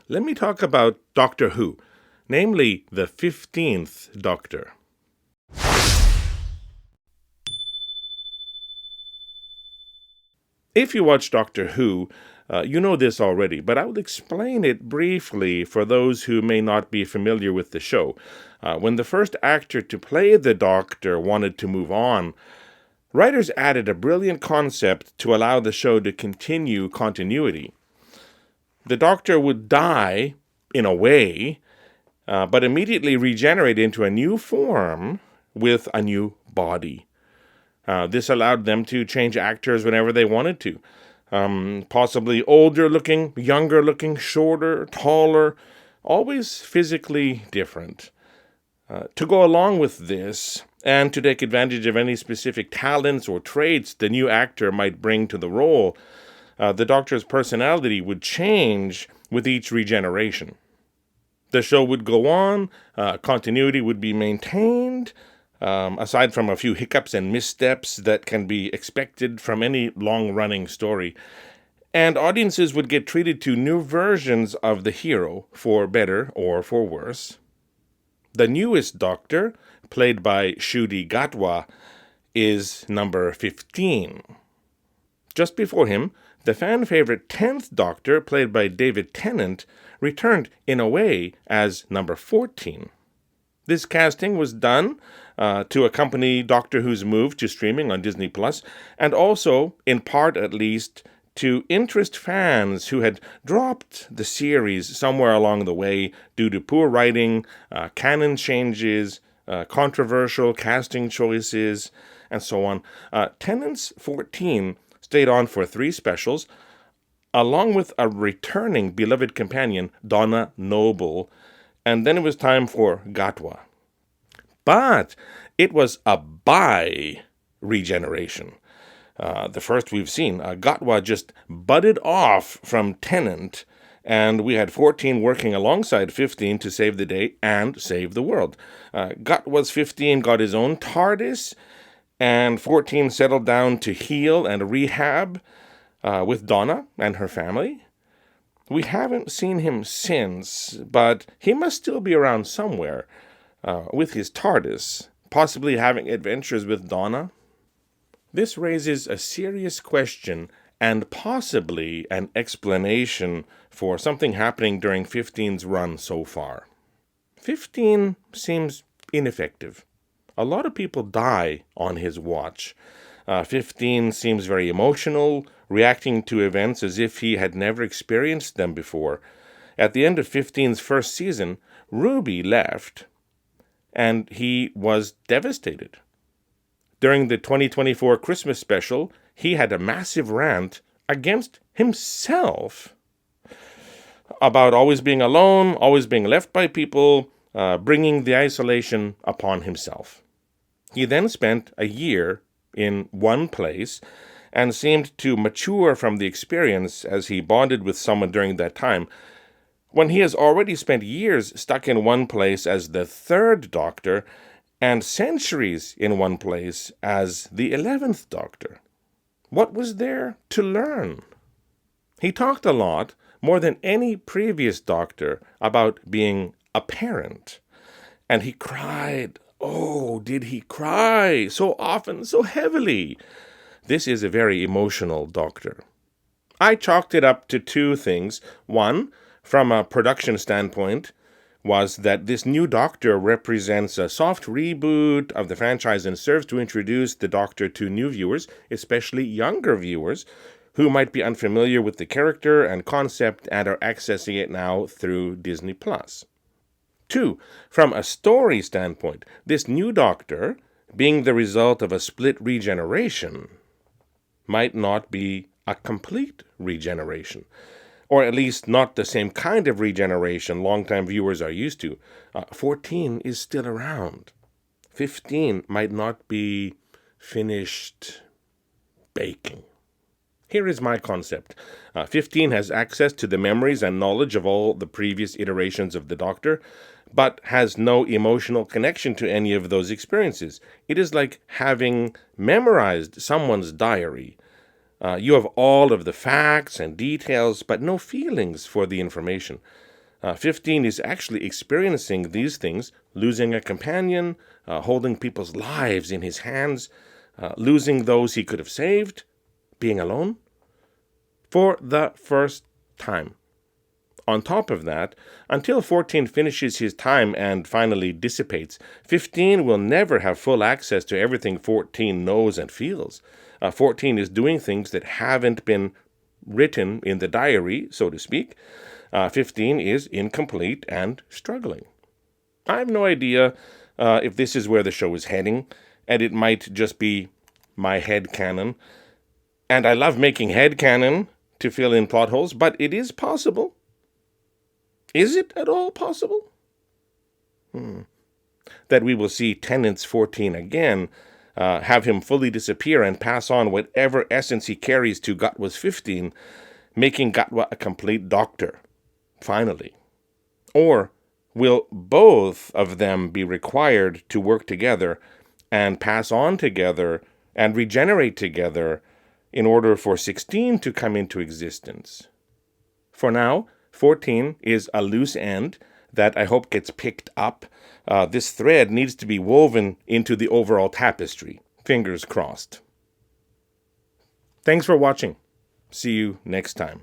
Let me talk about Doctor Who, namely the 15th Doctor. If you watch Doctor Who, you know this already, but I will explain it briefly for those who may not be familiar with the show. When the first actor to play the Doctor wanted to move on, writers added a brilliant concept to allow the show to continue continuity. The Doctor would die, in a way, but immediately regenerate into a new form with a new body. This allowed them to change actors whenever they wanted to. Possibly older looking, younger looking, shorter, taller, always physically different. To go along with this, and to take advantage of any specific talents or traits the new actor might bring to the role, the Doctor's personality would change with each regeneration. The show would go on, continuity would be maintained, aside from a few hiccups and missteps that can be expected from any long-running story. And audiences would get treated to new versions of the hero, for better or for worse. The newest Doctor, played by Gatwa, is number 15. Just before him, the fan-favorite 10th Doctor, played by David Tennant, returned in a way as number 14. This casting was done to accompany Doctor Who's move to streaming on Disney+, and also, in part at least, to interest fans who had dropped the series somewhere along the way due to poor writing, canon changes, controversial casting choices, and so on. Tennant's 14 stayed on for 3 specials, along with a returning beloved companion, Donna Noble, and then it was time for Gatwa. But it was a bi-regeneration. The first we've seen. Gatwa just budded off from Tennant, and we had 14 working alongside 15 to save the day and save the world. Gatwa's 15 got his own TARDIS, and 14 settled down to heal and rehab with Donna and her family. We haven't seen him since, but he must still be around somewhere with his TARDIS, possibly having adventures with Donna. This raises a serious question and possibly an explanation for something happening during 15's run so far. 15 seems ineffective. A lot of people die on his watch. 15 seems very emotional, reacting to events as if he had never experienced them before. At the end of 15's first season, Ruby left, and he was devastated. During the 2024 Christmas special, he had a massive rant against himself about always being alone, always being left by people, bringing the isolation upon himself. He then spent a year in one place and seemed to mature from the experience as he bonded with someone during that time, when he has already spent years stuck in one place as the 3rd Doctor and centuries in one place as the 11th Doctor. What was there to learn? He talked a lot, more than any previous Doctor, about being a parent. And he cried. Oh, did he cry so often, so heavily? This is a very emotional Doctor. I chalked it up to 2 things. One, from a production standpoint, was that this new Doctor represents a soft reboot of the franchise and serves to introduce the Doctor to new viewers, especially younger viewers, who might be unfamiliar with the character and concept and are accessing it now through Disney+. 2, from a story standpoint, this new Doctor, being the result of a split regeneration, might not be a complete regeneration, or at least not the same kind of regeneration longtime viewers are used to. 14 is still around. 15 might not be finished baking. Here is my concept. 15 has access to the memories and knowledge of all the previous iterations of the Doctor, but has no emotional connection to any of those experiences. It is like having memorized someone's diary. You have all of the facts and details, but no feelings for the information. 15 is actually experiencing these things, losing a companion, holding people's lives in his hands, losing those he could have saved, being alone, for the first time. On top of that, until 14 finishes his time and finally dissipates, 15 will never have full access to everything 14 knows and feels. 14 is doing things that haven't been written in the diary, so to speak. 15 is incomplete and struggling. I have no idea if this is where the show is heading, and it might just be my head canon. And I love making head canon to fill in plot holes, but it is possible. Is it at all possible? That we will see Tennant's 14 again, have him fully disappear and pass on whatever essence he carries to Gatwa's 15, making Gatwa a complete doctor, finally. Or will both of them be required to work together and pass on together and regenerate together in order for 16 to come into existence? For now, 14 is a loose end that I hope gets picked up. This thread needs to be woven into the overall tapestry. Fingers crossed. Thanks for watching. See you next time.